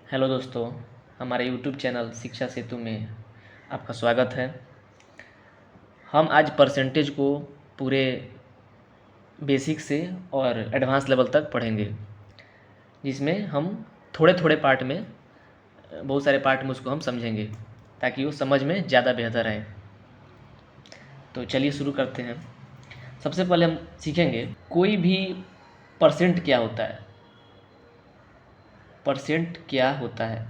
Hello दोस्तों, हमारे YouTube channel शिक्षा सेतु में आपका स्वागत है। हम आज परसेंटेज को पूरे बेसिक से और एडवांस लेवल तक पढ़ेंगे, जिसमें हम थोड़े थोड़े पार्ट में बहुत सारे पार्ट में उसको हम समझेंगे ताकि वो समझ में ज़्यादा बेहतर आए। तो चलिए शुरू करते हैं। सबसे पहले हम सीखेंगे कोई भी परसेंट क्या होता है। परसेंट क्या होता है?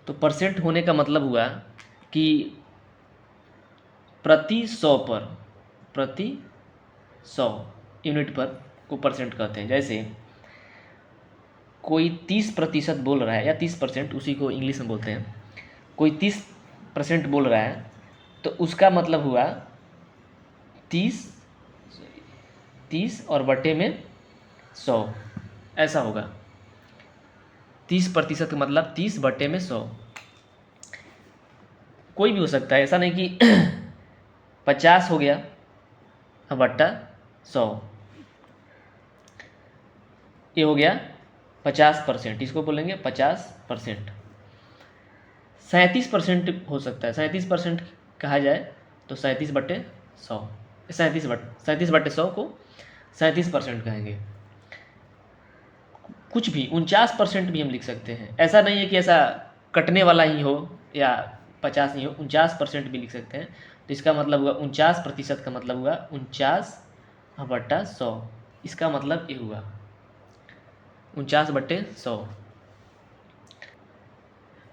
तो परसेंट होने का मतलब हुआ कि प्रति 100 यूनिट पर को परसेंट कहते हैं। जैसे कोई 30% बोल रहा है या 30%, उसी को इंग्लिश में बोलते हैं। कोई 30% बोल रहा है तो उसका मतलब हुआ 30 और बटे में 100, ऐसा होगा। 30% का मतलब 30 बटे में 100। कोई भी हो सकता है, ऐसा नहीं कि 50 हो गया बट्टा 100, ये हो गया 50%, इसको बोलेंगे 50%। 37% हो सकता है, 37% कहा जाए तो 37/100, 37/100 को 37% कहेंगे। कुछ भी 49% भी हम लिख सकते हैं। ऐसा नहीं है कि ऐसा कटने वाला ही हो या 50 नहीं हो, 49% भी लिख सकते हैं। तो इसका मतलब हुआ 49% का मतलब हुआ 49/100। इसका मतलब ये हुआ 49/100।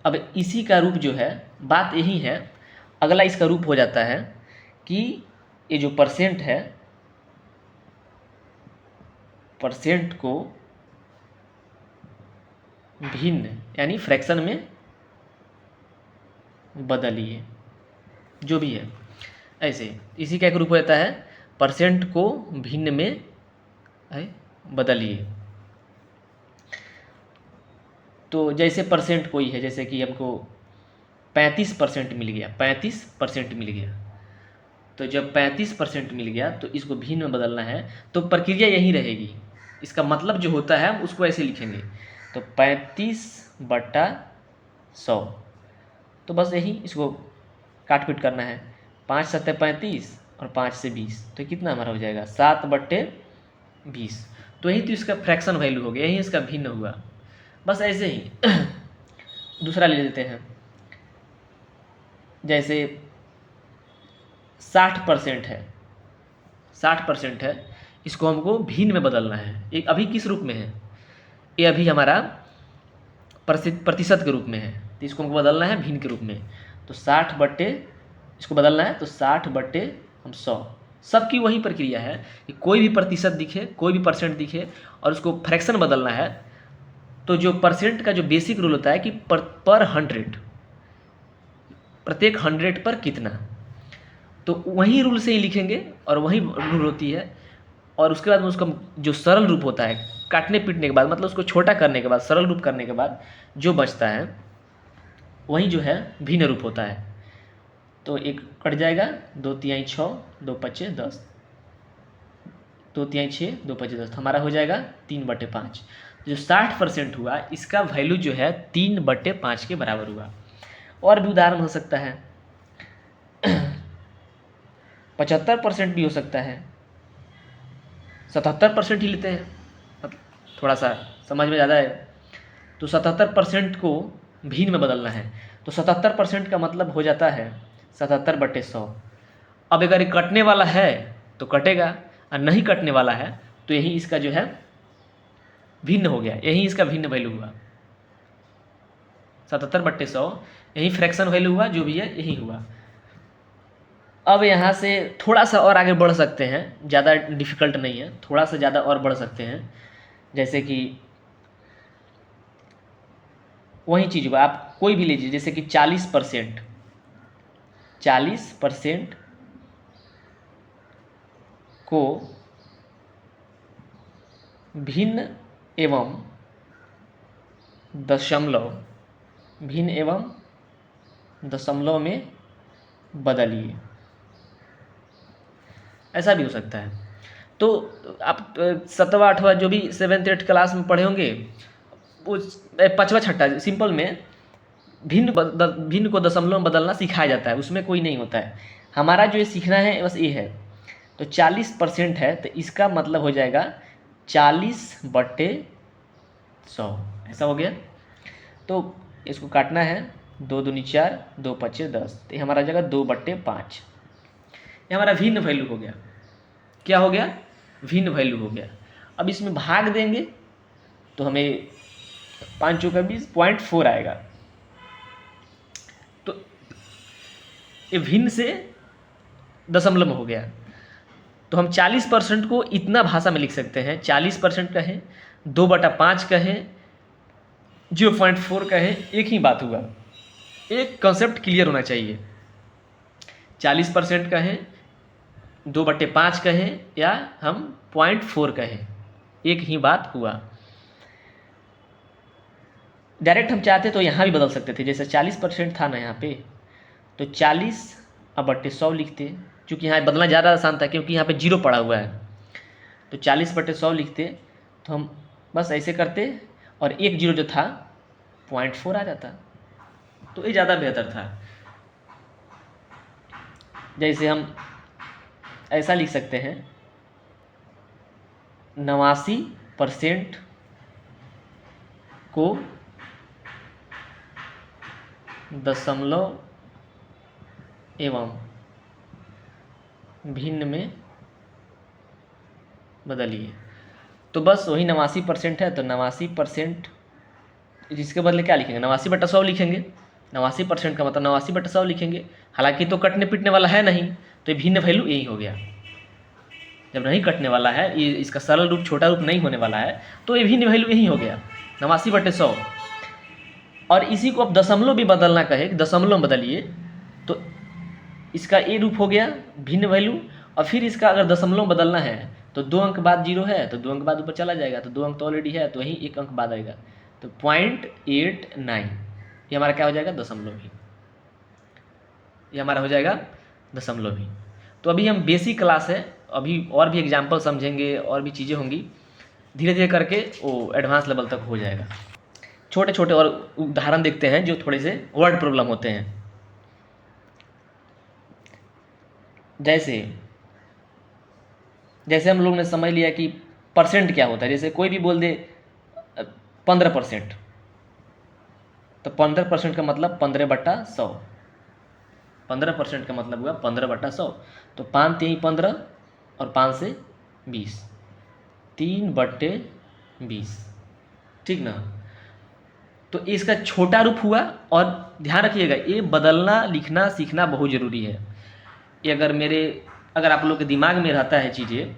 अब इसी का रूप जो है, बात यही है, अगला इसका रूप हो जाता है कि ये जो परसेंट है, परसेंट को भिन्न यानी फ्रैक्शन में बदलिए, जो भी है। ऐसे इसी का एक रूप हो जाता है परसेंट को भिन्न में बदलिए। तो जैसे परसेंट कोई है, जैसे कि हमको 35% मिल गया, 35% मिल गया। तो जब 35% मिल गया तो इसको भिन्न में बदलना है, तो प्रक्रिया यही रहेगी। इसका मतलब जो होता है हम उसको ऐसे लिखेंगे, तो 35/100। तो बस यही इसको काट पीट करना है। 5 7 35 और 5 से 20, तो कितना हमारा हो जाएगा 7/20। तो यही तो इसका फ्रैक्शन वैल्यू हो गया, यही इसका भिन्न हुआ। बस ऐसे ही दूसरा ले लेते हैं। जैसे 60% है, 60% है, इसको हमको भिन्न में बदलना है। एक अभी किस रूप में है? ये अभी हमारा प्रतिशत के रूप में है, तो इसको हमको बदलना है भिन्न के रूप में। तो 60 बट्टे, इसको बदलना है तो 60/100। सबकी वही प्रक्रिया है कि कोई भी प्रतिशत दिखे, कोई भी परसेंट दिखे और उसको फ्रैक्शन बदलना है। तो जो परसेंट का जो बेसिक रूल होता है कि पर 100, प्रत्येक 100 पर कितना, तो वही रूल से ही लिखेंगे और वही रूल होती है। और उसके बाद में उसका जो सरल रूप होता है, काटने पीटने के बाद, मतलब उसको छोटा करने के बाद, सरल रूप करने के बाद जो बचता है वही जो है भिन्न रूप होता है। तो एक कट जाएगा, 2 तिहाई 6, 2 पचे 10, 2 तिहाई 6, 2 पचे 10, हमारा हो जाएगा 3/5। जो 60% हुआ इसका वैल्यू जो है 3/5 के बराबर हुआ। और भी उदाहरण हो सकता है, 75% भी हो सकता है, 77% ही लेते हैं, थोड़ा सा समझ में ज़्यादा है। तो 77% को भिन्न में बदलना है, तो 77% का मतलब हो जाता है 77/100। अब अगर ये कटने वाला है तो कटेगा, और नहीं कटने वाला है तो यही इसका जो है भिन्न हो गया, यही इसका भिन्न वैल्यू हुआ 77/100। यही फ्रैक्शन वैल्यू हुआ, जो भी है यही हुआ। अब यहाँ से थोड़ा सा और आगे बढ़ सकते हैं, ज़्यादा डिफ़िकल्ट नहीं है, थोड़ा सा ज़्यादा और बढ़ सकते हैं। जैसे कि वही चीज़ हुआ, आप कोई भी लीजिए, जैसे कि 40%, 40% को भिन्न एवं दशमलव, भिन्न एवं दशमलव में बदलिए, ऐसा भी हो सकता है। तो आप 7वां 8वां जो भी 7th 8th क्लास में पढ़े होंगे, वो 5वां 6ठा सिंपल में भिन्न को दशमलव में बदलना सिखाया जाता है, उसमें कोई नहीं होता है। हमारा जो ये सीखना है बस ये है। तो 40% है तो इसका मतलब हो जाएगा 40/100, ऐसा हो गया। तो इसको काटना है, 2 दूनी 4, 2 पच्चे 10, तो ये हमारा जाएगा 2/5। ये हमारा भिन्न वैल्यू हो गया। क्या हो गया? भिन्न वैल्यू हो गया। अब इसमें भाग देंगे तो हमें 5 चौका 20, 0.4 आएगा। तो ये भिन्न से दशमलव में हो गया। तो हम 40% को इतना भाषा में लिख सकते हैं, 40% कहें, 2/5 कहें, 0.4 कहें, एक ही बात हुआ। एक कंसेप्ट क्लियर होना चाहिए। 40% कहें, 2/5 कहें, या हम 0.4 कहें, एक ही बात हुआ। डायरेक्ट हम चाहते तो यहाँ भी बदल सकते थे, जैसे 40% था ना यहाँ पे, तो 40/100 लिखते, क्योंकि यहाँ बदलना ज़्यादा आसान था, क्योंकि यहाँ पे 0 पड़ा हुआ है। तो 40/100 लिखते, तो हम बस ऐसे करते और एक 0 जो था 0.4 आ जाता, तो ये ज़्यादा बेहतर था। जैसे हम ऐसा लिख सकते हैं, 89% को दशमलव एवं भिन्न में बदलिए। तो बस वही 89% है, तो 89% जिसके बदले क्या लिखेंगे, 89/100 लिखेंगे। 89% का मतलब 89/100 लिखेंगे। हालांकि तो कटने पिटने वाला है नहीं, तो ये भिन्न वैल्यू यही हो गया। जब नहीं कटने वाला है, ये इसका सरल रूप छोटा रूप नहीं होने वाला है, तो ये भिन्न वैल्यू यही हो गया, 89/100। और इसी को अब दशमलव भी बदलना कहे, दशमलव बदलिए, तो इसका ए रूप हो गया भिन्न वैल्यू। और फिर इसका अगर दशमलव बदलना है तो 2 अंक बाद 0 है, तो 2 अंक बाद ऊपर चला जाएगा, तो 2 अंक तो ऑलरेडी है, तो वहीं 1 अंक बाद आएगा, तो 0.89 ये हमारा क्या हो जाएगा, दशमलव भी। ये हमारा हो जाएगा दशमलव भी। तो अभी हम बेसिक क्लास है, अभी और भी एग्जाम्पल समझेंगे, और भी चीज़ें होंगी, धीरे धीरे करके वो एडवांस लेवल तक हो जाएगा। छोटे छोटे और उदाहरण देखते हैं जो थोड़े से वर्ड प्रॉब्लम होते हैं। जैसे हम लोग ने समझ लिया कि परसेंट क्या होता है। जैसे कोई भी बोल दे 15%, तो 15% का मतलब 15/100, 15% का मतलब हुआ 15/100। तो 5 3 15 और 5 से 20, 3/20, ठीक ना। तो इसका छोटा रूप हुआ। और ध्यान रखिएगा, ये बदलना लिखना सीखना बहुत ज़रूरी है। ये अगर आप लोग के दिमाग में रहता है चीज़ें,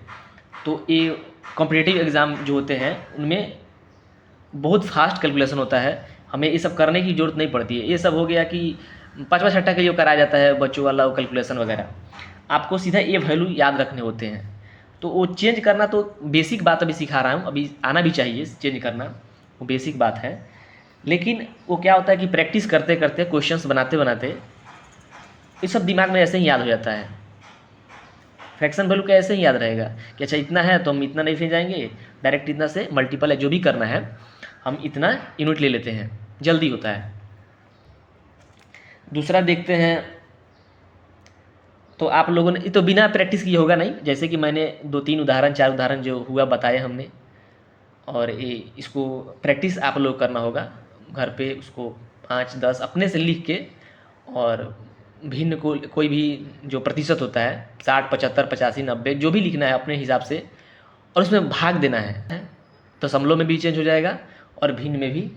तो ये कॉम्पिटिटिव एग्ज़ाम जो होते हैं उनमें बहुत फास्ट कैलकुलेशन होता है, हमें ये सब करने की ज़रूरत नहीं पड़ती है। ये सब हो गया कि 5वां 6ठा के लिए कराया जाता है बच्चों वाला वो कैलकुलेशन वगैरह, आपको सीधा ये वैल्यू याद रखने होते हैं। तो वो चेंज करना तो बेसिक बात अभी सिखा रहा हूँ, अभी आना भी चाहिए चेंज करना, वो बेसिक बात है। लेकिन वो क्या होता है कि प्रैक्टिस करते करते, क्वेश्चंस बनाते बनाते ये सब दिमाग में ऐसे ही याद हो जाता है। फ्रैक्शन वैल्यू का ऐसे ही याद रहेगा कि अच्छा इतना है तो हम इतना नहीं फिर जाएंगे, डायरेक्ट इतना से मल्टीपल है, जो भी करना है हम इतना यूनिट ले लेते हैं, जल्दी होता है। दूसरा देखते हैं, तो आप लोगों ने ये तो बिना प्रैक्टिस किए होगा नहीं, जैसे कि मैंने 2-3 उदाहरण 4 उदाहरण जो हुआ बताए हमने, और ये इसको प्रैक्टिस आप लोग करना होगा घर पे, उसको 5-10 अपने से लिख के, और भिन्न को कोई भी जो प्रतिशत होता है 60 75 85 90 जो भी लिखना है अपने हिसाब से, और उसमें भाग देना है। दशमलव में भी चेंज हो जाएगा और भिन्न में भी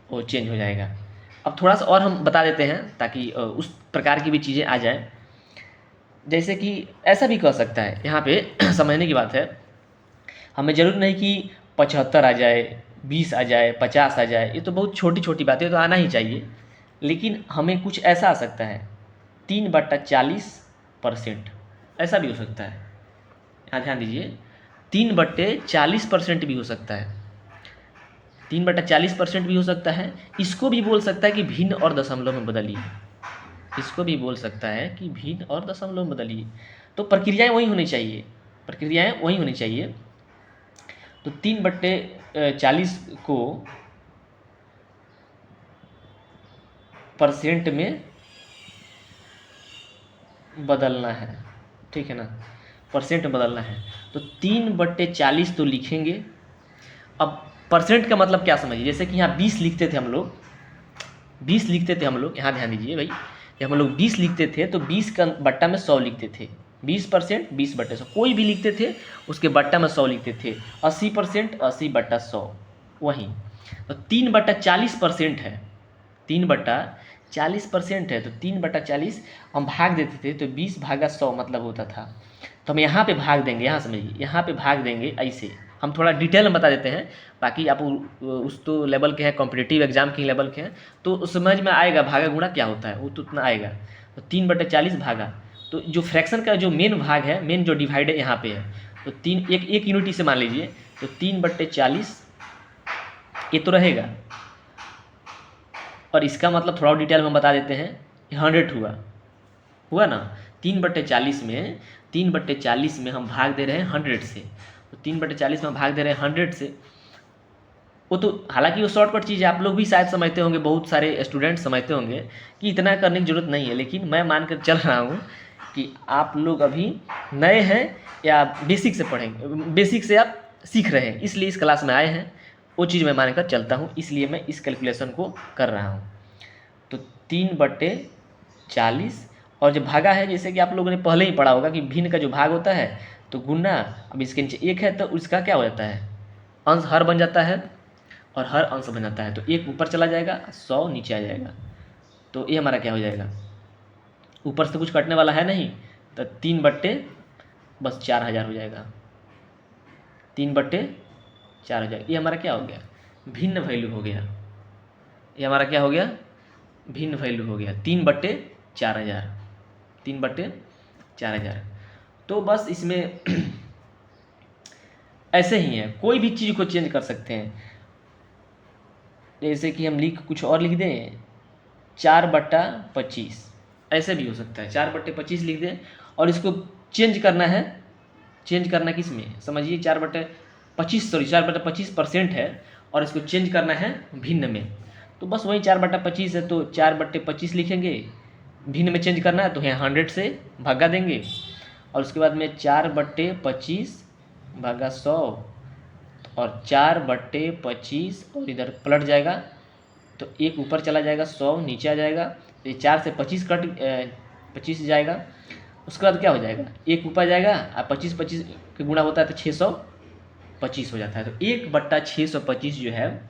वो चेंज हो जाएगा। अब थोड़ा सा और हम बता देते हैं ताकि उस प्रकार की भी चीज़ें आ जाएं। जैसे कि ऐसा भी कह सकता है, यहाँ पे समझने की बात है, हमें ज़रूर नहीं कि 75 आ जाए, 20 आ जाए, 50 आ जाए, ये तो बहुत छोटी छोटी बातें, तो आना ही चाहिए। लेकिन हमें कुछ ऐसा आ सकता है 3/40%, ऐसा भी हो सकता है। यहाँ ध्यान दीजिए, 3/40% भी हो सकता है, 3/40% भी हो सकता है। इसको भी बोल सकता है कि भिन्न और दशमलव में बदलिए, इसको भी बोल सकता है कि भिन्न और दशमलव में बदलिए। तो प्रक्रियाएं वही होनी चाहिए। प्रक्रियाएँ वही होनी चाहिए। तो 3/40 को परसेंट में बदलना है, ठीक है ना, परसेंट में बदलना है। तो 3/40 तो लिखेंगे। अब परसेंट का मतलब क्या समझिए, जैसे कि यहाँ 20 लिखते थे हम लोग, 20 लिखते थे हम लोग, यहाँ ध्यान दीजिए भाई, जब हम लोग 20 लिखते थे तो 20 का बट्टा में 100 लिखते थे। 20% 20/100, कोई भी लिखते थे उसके बट्टा में 100 लिखते थे। 80% 80/100 वहीं। तो 3/40% है, 3/40% है, तो 3/40 हम भाग देते थे तो 20/100 मतलब होता था। तो हम यहाँ पे भाग देंगे, यहाँ समझिए, यहाँ पे भाग देंगे ऐसे। हम थोड़ा डिटेल में बता देते हैं, बाकी आप उस तो लेवल के हैं, कॉम्पिटिटिव एग्जाम के लेवल के हैं, तो उस समझ में आएगा भागा गुणा क्या होता है, वो तो उतना आएगा। तो 3/40 भागा, तो जो फ्रैक्शन का जो मेन भाग है, मेन जो डिवाइड है यहाँ पे है, तो एक यूनिटी से मान लीजिए, तो 3/40 ये तो रहेगा, और इसका मतलब थोड़ा डिटेल में बता देते हैं, 100 हुआ ना। 3/40 में हम भाग दे रहे हैं 100 से, तो 3/40 में भाग दे रहे हैं 100 से। वो तो हालांकि वो शॉर्टकट चीज़ है, आप लोग भी शायद समझते होंगे, बहुत सारे स्टूडेंट समझते होंगे कि इतना करने की ज़रूरत नहीं है, लेकिन मैं मान कर चल रहा हूँ कि आप लोग अभी नए हैं या बेसिक से पढ़ेंगे, बेसिक से आप सीख रहे हैं, इसलिए इस क्लास में आए हैं, वो चीज़ मैं मान कर चलता हूँ, इसलिए मैं इस कैलकुलेशन को कर रहा हूँ। तो 3/40, और जो भागा है, जैसे कि आप लोगों ने पहले ही पढ़ा होगा कि भिन्न का जो भाग होता है तो गुना, अब इसके नीचे 1 है तो उसका क्या हो जाता है, अंश हर बन जाता है और हर अंश बन जाता है, तो 1 ऊपर चला जाएगा, 100 नीचे आ जाएगा। तो ये हमारा क्या हो जाएगा, ऊपर से कुछ कटने वाला है नहीं, तो 3/4000 हो जाएगा, 3/4 हो जाएगा। ये हमारा क्या हो गया, भिन्न वैल्यू हो गया, ये हमारा क्या हो गया, भिन्न वैल्यू हो गया, 3/4000, 3/4000। तो बस इसमें ऐसे ही है, कोई भी चीज़ को चेंज कर सकते हैं, जैसे कि हम कुछ और लिख दें, 4/25, ऐसे भी हो सकता है, 4/25 लिख दें, और इसको चेंज करना है, चेंज करना किस में समझिए, 4/25% है, और इसको चेंज करना है भिन्न में, तो बस वही 4/25 है, तो 4/25 लिखेंगे, भिन्न में चेंज करना है तो यहाँ 100 से भागा देंगे, और उसके बाद में 4/25/100, और 4/25 और इधर पलट जाएगा, तो 1 ऊपर चला जाएगा, 100 नीचे आ जाएगा, तो ये 4 से 25 जाएगा। उसके बाद क्या हो जाएगा, 1 ऊपर जाएगा, और 25 के गुणा होता है तो 625 हो जाता है। तो 1/625 जो है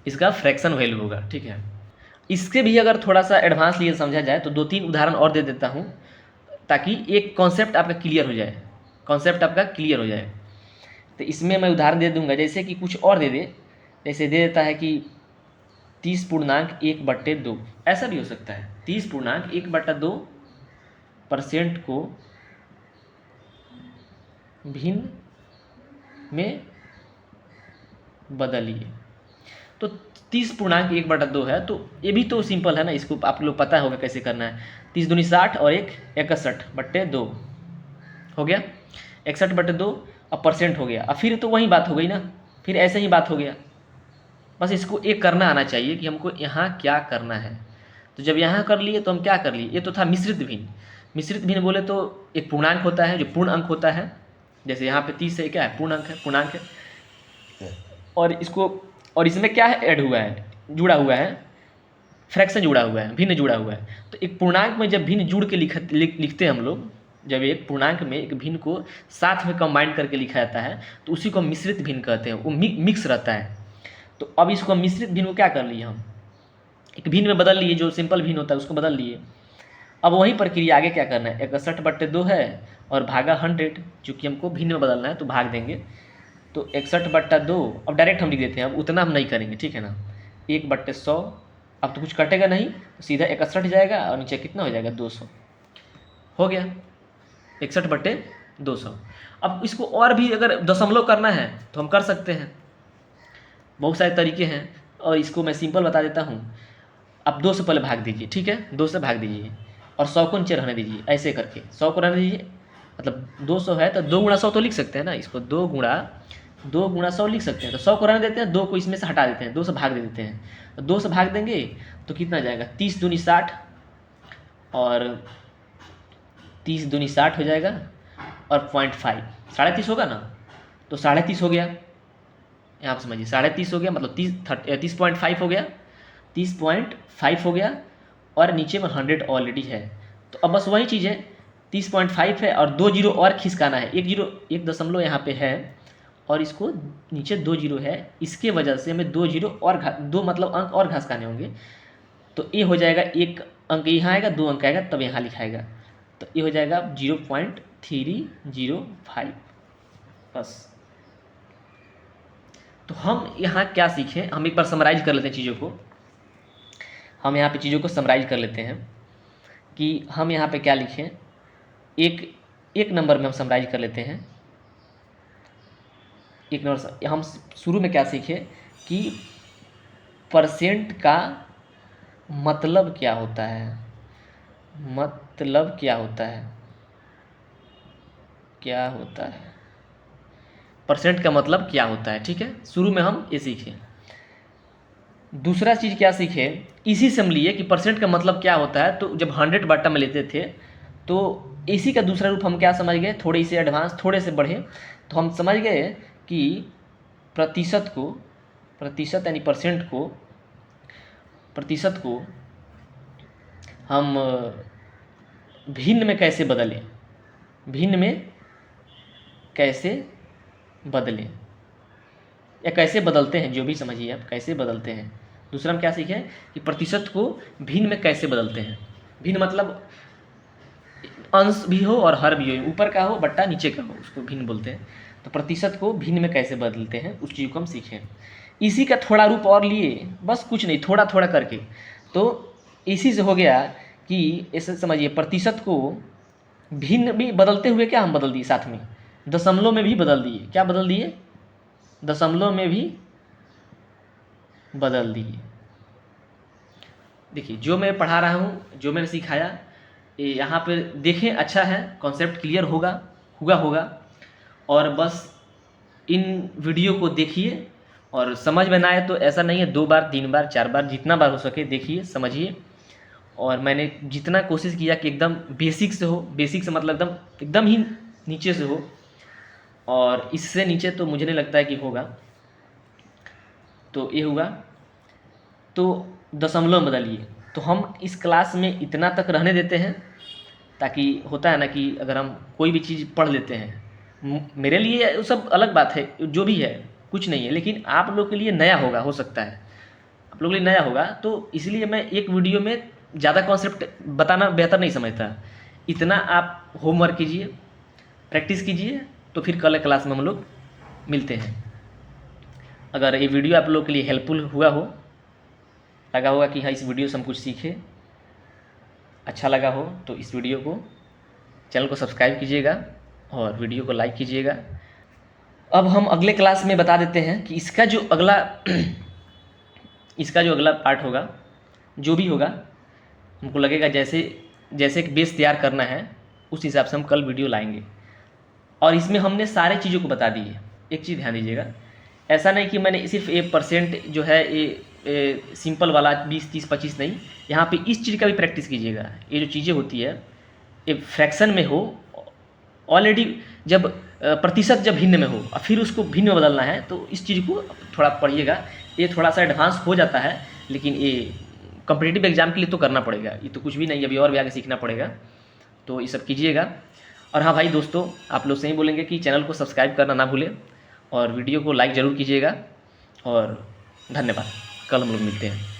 इसका फ्रैक्शन वैल्यू होगा, ठीक है। इसके भी अगर थोड़ा सा एडवांस लिए समझा जाए तो 2-3 उदाहरण और दे देता हूँ, ताकि एक कॉन्सेप्ट आपका क्लियर हो जाए, कॉन्सेप्ट आपका क्लियर हो जाए। तो इसमें मैं उदाहरण दे दूंगा, जैसे कि कुछ और दे दे, जैसे दे देता है कि 30.1/2, ऐसा भी हो सकता है, 30.1/2% को भिन्न में बदलिए। तो 30.1/2 है, तो ये भी तो सिंपल है ना, इसको आप लोग पता होगा कैसे करना है। 30 दूनी 60 और 1 61/2 हो गया, 61/2, अब परसेंट हो गया। अब फिर तो वही बात हो गई ना, फिर ऐसे ही बात हो गया, बस इसको एक करना आना चाहिए कि हमको यहाँ क्या करना है। तो जब यहाँ कर लिए तो हम क्या कर लिए, ये तो था मिश्रित भिन्न। मिश्रित भिन्न बोले तो एक पूर्णांक होता है जो पूर्ण अंक होता है, जैसे यहाँ पे 30 है, क्या है, पूर्ण अंक है, पूर्णांक है, और इसको, और इसमें क्या है, ऐड हुआ है, जुड़ा हुआ है, फ्रैक्शन जुड़ा हुआ है, भिन्न जुड़ा हुआ है। तो एक पूर्णांक में जब भिन्न जुड़ के लिखते हैं हम लोग, जब एक पूर्णांक में एक भिन्न को साथ में कंबाइन करके लिखा जाता है तो उसी को मिश्रित भिन्न कहते हैं, वो मिक्स रहता है। तो अब इसको मिश्रित भिन्न को क्या कर लिए, हम एक भिन्न में बदल लिए, जो सिंपल भिन्न होता है उसको बदल लिए। अब वही प्रक्रिया आगे क्या करना है, 61/2 है और भागा 100, चूँकि हमको भिन्न में बदलना है तो भाग देंगे, तो 61/2, अब डायरेक्ट हम लिख देते हैं, अब उतना हम नहीं करेंगे, ठीक है ना, 1/100, अब तो कुछ कटेगा नहीं, तो सीधा 61 जाएगा और नीचे कितना हो जाएगा, 200 हो गया, 61/200। अब इसको और भी अगर दशमलव करना है तो हम कर सकते हैं, बहुत सारे तरीके हैं, और इसको मैं सिंपल बता देता हूँ। आप 2 से पहले भाग दीजिए, ठीक है, 2 से भाग दीजिए और 100 को नीचे रहने दीजिए, ऐसे करके 100 को रहने दीजिए, मतलब 200 है तो 2 गुणा 100 तो लिख सकते हैं ना, इसको 2 गुणा 100 लिख सकते हैं। तो 100 को रहने देते हैं, 2 को इसमें से हटा देते हैं, 2 से भाग दे देते हैं। तो 2 से भाग देंगे तो कितना जाएगा, 30 दूनी 60 और 30 दूनी 60 हो जाएगा और 0.5 30.5 होगा ना, तो 30.5 हो गया। यहाँ पर समझिए 30.5 हो गया, मतलब 30.5 हो गया, 30.5 हो गया और नीचे में 100 ऑलरेडी है। तो अब बस वही चीज़ है, 30.5 है और 2 जीरो और खिसकाना है, 1 दशमलव यहाँ पे है और इसको नीचे 2 जीरो है, इसके वजह से हमें 2 जीरो और 2 मतलब अंक और घसकाने होंगे। तो ये हो जाएगा, 1 अंक यहाँ आएगा, 2 अंक आएगा, तब यहाँ लिखाएगा। तो ये हो जाएगा 0.305 बस। तो हम यहाँ क्या सीखें, हम एक बार समराइज कर लेते हैं चीज़ों को। हम यहाँ पे चीज़ों को समराइज कर लेते हैं कि हम यहाँ पे क्या लिखें। एक नंबर में हम समराइज कर लेते हैं। एक नंबर हम शुरू में क्या सीखे कि परसेंट का मतलब क्या होता है, मतलब क्या होता है, क्या होता है, परसेंट का मतलब क्या होता है। ठीक है, शुरू में हम ये सीखे। दूसरा चीज़ क्या सीखे, इसी से हम लिए कि परसेंट का मतलब क्या होता है। तो जब 100 बटा में लेते थे तो इसी का दूसरा रूप हम क्या समझ गए, थोड़े से एडवांस, थोड़े से बढ़े, तो हम समझ गए कि प्रतिशत यानी प्रतिशत को हम भिन्न में कैसे बदलें, भिन्न में कैसे बदलें या कैसे बदलते हैं, जो भी समझिए आप, कैसे बदलते हैं। दूसरा हम क्या सीखे कि प्रतिशत को भिन्न में कैसे बदलते हैं। भिन्न मतलब अंश भी हो और हर भी हो, ऊपर का हो बट्टा नीचे का हो, उसको भिन्न बोलते हैं। तो प्रतिशत को भिन्न में कैसे बदलते हैं, उस चीज़ को हम सीखें। इसी का थोड़ा रूप और लिए, बस कुछ नहीं, थोड़ा थोड़ा करके। तो इसी से हो गया कि ऐसे समझिए, प्रतिशत को भिन्न भी बदलते हुए क्या हम बदल दिए, साथ में दशमलव में भी बदल दिए। क्या बदल दिए, दशमलव में भी बदल दिए। देखिए जो मैं पढ़ा रहा हूँ, जो मैंने सिखाया, यहाँ पे देखें, अच्छा है, कॉन्सेप्ट क्लियर होगा। और बस इन वीडियो को देखिए और समझ में ना आए तो ऐसा नहीं है, 2 बार 3 बार 4 बार जितना बार हो सके देखिए, समझिए। और मैंने जितना कोशिश किया कि एकदम बेसिक से हो, बेसिक से मतलब एकदम ही नीचे से हो, और इससे नीचे तो मुझे नहीं लगता है कि होगा। तो ये हुआ, तो दशमलव बदलिए। तो हम इस क्लास में इतना तक रहने देते हैं, ताकि होता है ना कि अगर हम कोई भी चीज़ पढ़ लेते हैं, मेरे लिए वो सब अलग बात है, जो भी है कुछ नहीं है, लेकिन आप लोग के लिए नया होगा, हो सकता है आप लोग के लिए नया होगा। तो इसलिए मैं एक वीडियो में ज़्यादा कॉन्सेप्ट बताना बेहतर नहीं समझता। इतना आप होमवर्क कीजिए, प्रैक्टिस कीजिए, तो फिर कल क्लास में हम लोग मिलते हैं। अगर ये वीडियो आप लोग के लिए हेल्पफुल हुआ हो, लगा होगा कि हाँ इस वीडियो से हम कुछ सीखे, अच्छा लगा हो, तो इस वीडियो को, चैनल को सब्सक्राइब कीजिएगा और वीडियो को लाइक कीजिएगा। अब हम अगले क्लास में बता देते हैं कि इसका जो अगला पार्ट होगा, जो भी होगा, हमको लगेगा जैसे एक बेस तैयार करना है, उस हिसाब से हम कल वीडियो लाएंगे। और इसमें हमने सारे चीज़ों को बता दी है। एक चीज़ ध्यान दीजिएगा, ऐसा नहीं कि मैंने सिर्फ ये परसेंट जो है ये सिंपल वाला 20 30 25 नहीं, यहाँ पे इस चीज़ का भी प्रैक्टिस कीजिएगा। ये जो चीज़ें होती है, ये फ्रैक्शन में हो ऑलरेडी, जब प्रतिशत जब भिन्न में हो और फिर उसको भिन्न में बदलना है, तो इस चीज़ को थोड़ा पढ़िएगा। ये थोड़ा सा एडवांस हो जाता है, लेकिन ये कॉम्पिटिटिव एग्जाम के लिए तो करना पड़ेगा, ये तो कुछ भी नहीं, अभी और भी आगे सीखना पड़ेगा। तो ये सब कीजिएगा। और हाँ भाई दोस्तों, आप लोग से ही बोलेंगे कि चैनल को सब्सक्राइब करना ना भूलें और वीडियो को लाइक ज़रूर कीजिएगा। और धन्यवाद, कल हम लोग मिलते हैं।